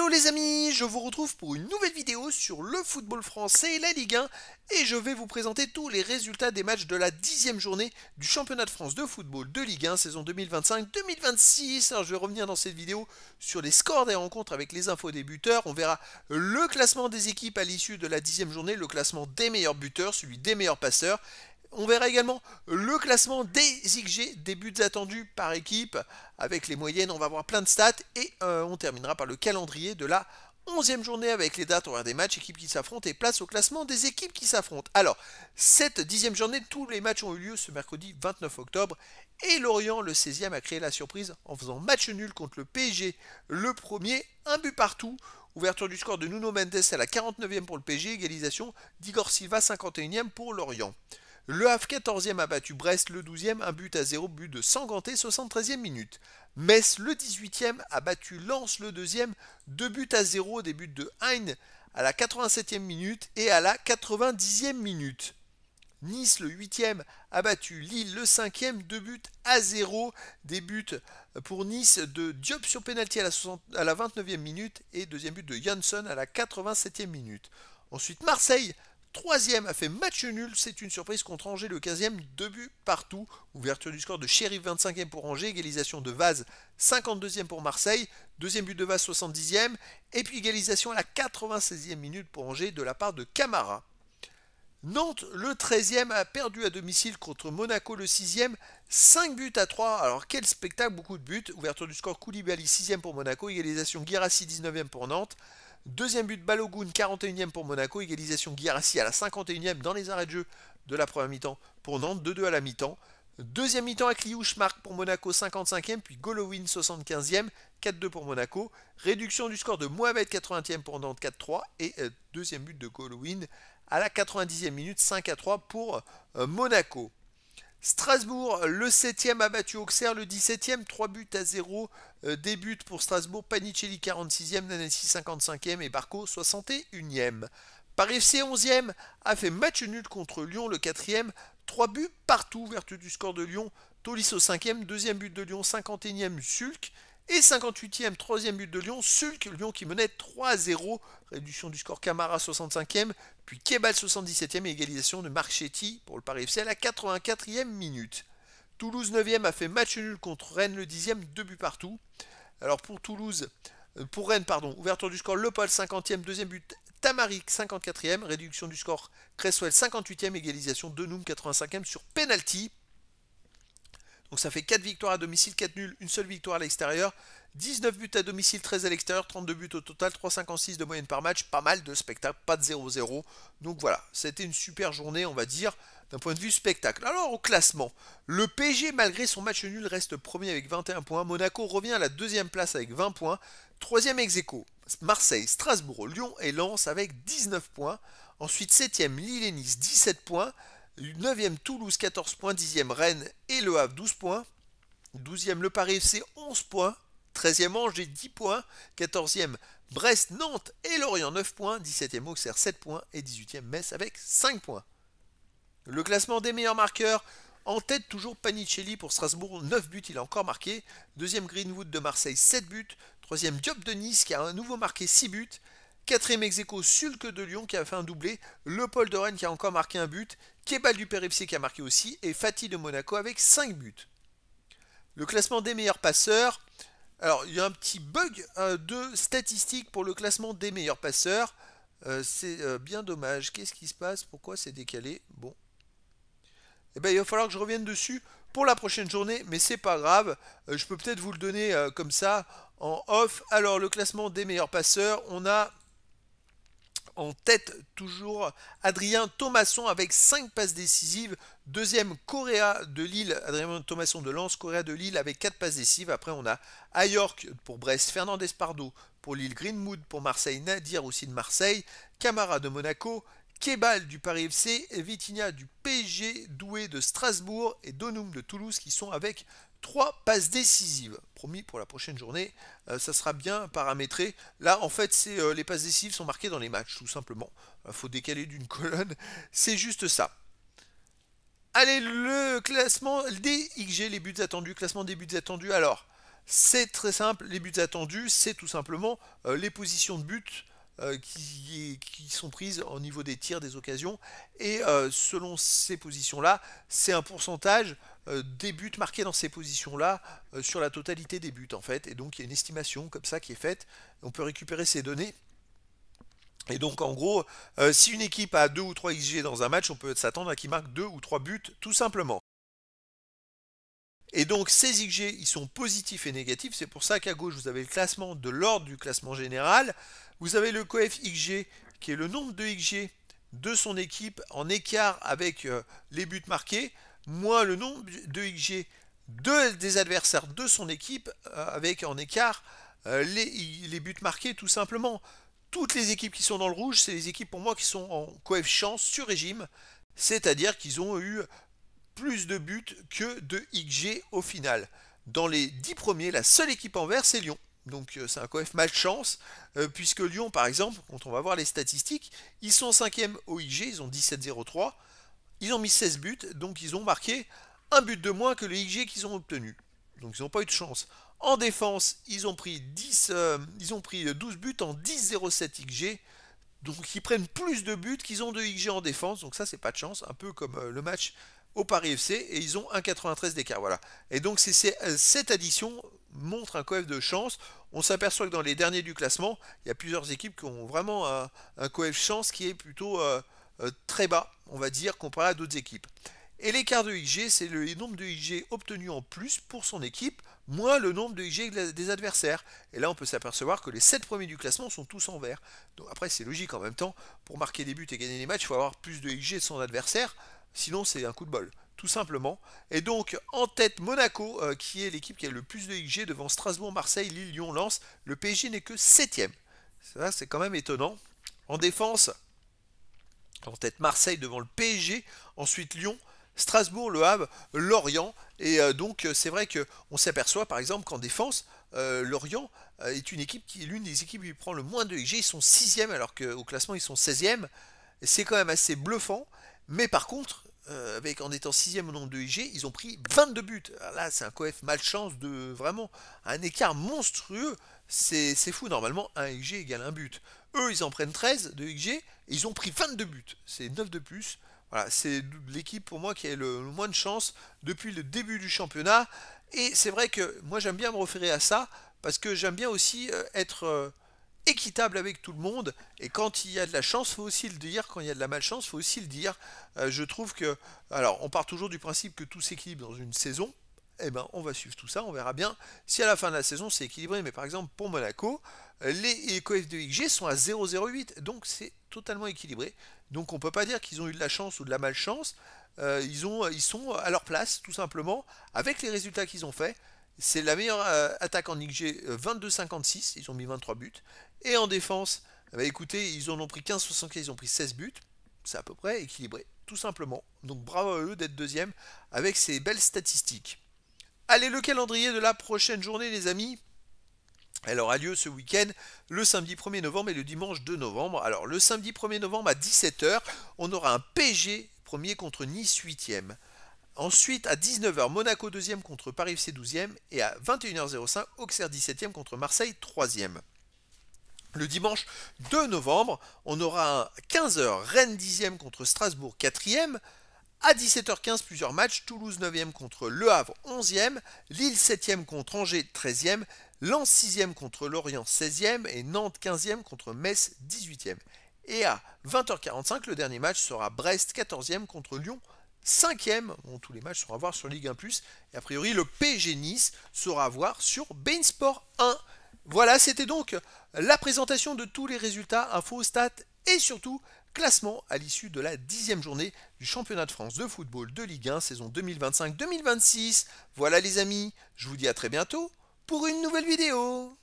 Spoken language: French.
Hello les amis, je vous retrouve pour une nouvelle vidéo sur le football français et la Ligue 1 et je vais vous présenter tous les résultats des matchs de la 10e journée du championnat de France de football de Ligue 1 saison 2025-2026. Alors je vais revenir dans cette vidéo sur les scores des rencontres avec les infos des buteurs. On verra le classement des équipes à l'issue de la 10e journée, le classement des meilleurs buteurs, celui des meilleurs passeurs. On verra également le classement des XG, des buts attendus par équipe, avec les moyennes, on va voir plein de stats, et on terminera par le calendrier de la 11e journée avec les dates horaires des matchs, équipes qui s'affrontent et place au classement des équipes qui s'affrontent. Alors, cette 10e journée, tous les matchs ont eu lieu ce mercredi 29 octobre, et Lorient, le 16e, a créé la surprise en faisant match nul contre le PSG, le premier, un but partout. Ouverture du score de Nuno Mendes à la 49e pour le PSG, égalisation d'Igor Silva 51e pour Lorient. Le Havre 14e a battu Brest, le 12e, un but à 0, but de Sanganté, 73e minute. Metz, le 18e, a battu Lens, le 2e, 2 buts à 0, des buts de Hein à la 87e minute et à la 90e minute. Nice, le 8e, a battu Lille, le 5e, 2 buts à 0, des buts pour Nice de Diop sur pénalty à la 29e minute et deuxième but de Jansson à la 87e minute. Ensuite, Marseille, 3e, a fait match nul, c'est une surprise contre Angers, le 15e, 2 buts partout. Ouverture du score de Sheriff, 25e pour Angers, égalisation de Vaz, 52e pour Marseille, deuxième but de Vaz, 70e, et puis égalisation à la 96e minute pour Angers de la part de Camara. Nantes, le 13e, a perdu à domicile contre Monaco, le 6e, 5 buts à 3. Alors quel spectacle, beaucoup de buts. Ouverture du score Koulibaly, 6e pour Monaco, égalisation Guirassy, 19e pour Nantes. Deuxième but Balogun, 41e pour Monaco, égalisation Guirassy à la 51e dans les arrêts de jeu de la première mi-temps pour Nantes, 2-2 à la mi-temps. Deuxième mi-temps à Kliouche marque pour Monaco, 55e, puis Golovin, 75e, 4-2 pour Monaco. Réduction du score de Mohamed, 80e pour Nantes, 4-3. Et deuxième but de Golovin à la 90e minute, 5-3 pour Monaco. Strasbourg, le 7e, a battu Auxerre, le 17e, 3 buts à 0, des buts pour Strasbourg, Panicelli 46e, Nancy 55e et Barco 61e. Paris FC 11e, a fait match nul contre Lyon, le 4e, 3 buts partout, vertu du score de Lyon, Tolisso 5e, deuxième but de Lyon, 51e, Sulk, et 58e, troisième but de Lyon, Sulk, Lyon qui menait 3-0, réduction du score Camara 65e, puis Kebal 77e et égalisation de Marchetti pour le Paris FC à la 84e minute. Toulouse 9e a fait match nul contre Rennes le 10e, 2 buts partout. Alors pour Rennes, ouverture du score Lepol 50e, deuxième but Tamarik 54e, réduction du score Cresswell 58e, égalisation de Noum 85e sur penalty. Donc ça fait 4 victoires à domicile, 4 nuls, une seule victoire à l'extérieur. 19 buts à domicile, 13 à l'extérieur, 32 buts au total, 3,56 de moyenne par match. Pas mal de spectacles, pas de 0-0. Donc voilà, c'était une super journée, on va dire, d'un point de vue spectacle. Alors au classement, le PSG, malgré son match nul, reste premier avec 21 points. Monaco revient à la deuxième place avec 20 points. Troisième ex-aequo, Marseille, Strasbourg, Lyon et Lens avec 19 points. Ensuite 7e, Lille et Nice, 17 points. 9e Toulouse 14 points, 10e Rennes et Le Havre 12 points, 12e le Paris FC 11 points, 13e Angers 10 points, 14e Brest, Nantes et Lorient 9 points, 17e Auxerre 7 points et 18e Metz avec 5 points. Le classement des meilleurs marqueurs, en tête toujours Panicelli pour Strasbourg, 9 buts, il a encore marqué, deuxième Greenwood de Marseille 7 buts, troisième Diop de Nice qui a à nouveau marqué 6 buts, quatrième ex-aequo Sulk de Lyon qui a fait un doublé, Le Paul de Rennes qui a encore marqué un but, Kebal du PRFC qui a marqué aussi, et Fati de Monaco avec 5 buts. Le classement des meilleurs passeurs, alors il y a un petit bug de statistique pour le classement des meilleurs passeurs, c'est bien dommage, qu'est-ce qui se passe, pourquoi c'est décalé, bon. Eh ben, il va falloir que je revienne dessus pour la prochaine journée, mais c'est pas grave, je peux peut-être vous le donner comme ça, en off. Alors le classement des meilleurs passeurs, on a en tête toujours Adrien Thomasson avec 5 passes décisives. Deuxième Correa de Lille, Adrien Thomasson de Lens, Correa de Lille avec 4 passes décisives. Après on a Ayork pour Brest, Fernandez Pardo pour Lille, Greenwood pour Marseille, Nadir aussi de Marseille, Camara de Monaco, Kebal du Paris FC, Vitinha du PSG, Doué de Strasbourg et Donum de Toulouse qui sont avec 3 passes décisives. Promis pour la prochaine journée, ça sera bien paramétré. Là, en fait, les passes décisives sont marquées dans les matchs, tout simplement. Il faut décaler d'une colonne, c'est juste ça. Allez, le classement des XG, les buts attendus, classement des buts attendus. Alors, C'est très simple, les buts attendus, c'est tout simplement les positions de but qui sont prises au niveau des tirs, des occasions. Et selon ces positions-là, c'est un pourcentage des buts marqués dans ces positions-là sur la totalité des buts en fait. Et donc il y a une estimation comme ça qui est faite. On peut récupérer ces données. Et donc en gros, si une équipe a 2 ou 3 XG dans un match, on peut s'attendre à qu'il marque 2 ou 3 buts tout simplement. Et donc ces XG, ils sont positifs et négatifs. C'est pour ça qu'à gauche, vous avez le classement de l'ordre du classement général. Vous avez le coef XG, qui est le nombre de XG de son équipe en écart avec les buts marqués, moins le nombre de XG des adversaires de son équipe avec en écart les buts marqués tout simplement. Toutes les équipes qui sont dans le rouge, c'est les équipes pour moi qui sont en coefficient sur régime, c'est-à-dire qu'ils ont eu plus de buts que de XG au final. Dans les 10 premiers, la seule équipe en vert, c'est Lyon. Donc c'est un coef malchance, puisque Lyon, par exemple, quand on va voir les statistiques, ils sont 5e au XG, ils ont 17,03. Ils ont mis 16 buts, donc ils ont marqué un but de moins que le XG qu'ils ont obtenu. Donc ils n'ont pas eu de chance. En défense, ils ont pris 12 buts en 10,07 XG. Donc ils prennent plus de buts qu'ils ont de XG en défense. Donc ça, c'est pas de chance. Un peu comme le match au Paris FC. Et ils ont 1,93 d'écart. Voilà. Et donc cette addition montre un coef de chance. On s'aperçoit que dans les derniers du classement, il y a plusieurs équipes qui ont vraiment un coef chance qui est plutôt très bas, on va dire, comparé à d'autres équipes. Et l'écart de XG, c'est le nombre de XG obtenus en plus pour son équipe, moins le nombre de XG des adversaires. Et là, on peut s'apercevoir que les 7 premiers du classement sont tous en vert. Donc après, c'est logique en même temps, pour marquer des buts et gagner des matchs, il faut avoir plus de XG de son adversaire, sinon c'est un coup de bol, tout simplement. Et donc, en tête, Monaco, qui est l'équipe qui a le plus de XG devant Strasbourg, Marseille, Lille, Lyon, Lens. Le PSG n'est que 7e. Ça, c'est quand même étonnant. En défense, en tête Marseille devant le PSG, ensuite Lyon, Strasbourg, Le Havre, Lorient. Et donc c'est vrai qu'on s'aperçoit par exemple qu'en défense, Lorient est une équipe qui est l'une des équipes qui prend le moins de XG. Ils sont 6e alors qu'au classement ils sont 16e. C'est quand même assez bluffant. Mais par contre, en étant 6e au nombre de XG, ils ont pris 22 buts. Alors là, c'est un coef malchance de vraiment un écart monstrueux. C'est fou, normalement, un XG égale un but. Eux, ils en prennent 13 de XG et ils ont pris 22 buts. C'est 9 de plus. Voilà, c'est l'équipe pour moi qui a le moins de chance depuis le début du championnat. Et c'est vrai que moi j'aime bien me référer à ça parce que j'aime bien aussi être équitable avec tout le monde. Et quand il y a de la chance, il faut aussi le dire. Quand il y a de la malchance, il faut aussi le dire. Je trouve que... Alors, on part toujours du principe que tout s'équilibre dans une saison. Eh ben, on va suivre tout ça, on verra bien si à la fin de la saison c'est équilibré. Mais par exemple, pour Monaco, les coefs de XG sont à 0,08, donc c'est totalement équilibré. Donc on ne peut pas dire qu'ils ont eu de la chance ou de la malchance. Ils sont à leur place, tout simplement, avec les résultats qu'ils ont faits. C'est la meilleure attaque en XG, 22,56, ils ont mis 23 buts. Et en défense, bah écoutez, ils en ont pris 15,75, ils ont pris 16 buts. C'est à peu près équilibré, tout simplement. Donc bravo à eux d'être deuxième avec ces belles statistiques. Allez, le calendrier de la prochaine journée, les amis. Elle aura lieu ce week-end, le samedi 1er novembre et le dimanche 2 novembre. Alors, le samedi 1er novembre à 17h, on aura un PSG premier contre Nice 8e. Ensuite, à 19h, Monaco 2e contre Paris FC 12e. Et à 21h05, Auxerre 17e contre Marseille 3e. Le dimanche 2 novembre, on aura à 15h, Rennes 10e contre Strasbourg 4e. À 17h15, plusieurs matchs. Toulouse 9e contre Le Havre 11e. Lille 7e contre Angers 13e. Lens 6e contre Lorient 16e. Et Nantes 15e contre Metz 18e. Et à 20h45, le dernier match sera Brest 14e contre Lyon 5e. Bon, tous les matchs seront à voir sur Ligue 1+. Et a priori, le PSG Nice sera à voir sur beIN Sport 1. Voilà, c'était donc la présentation de tous les résultats, infos, stats et surtout classement à l'issue de la 10e journée du championnat de France de football de Ligue 1 saison 2025-2026. Voilà les amis, je vous dis à très bientôt pour une nouvelle vidéo.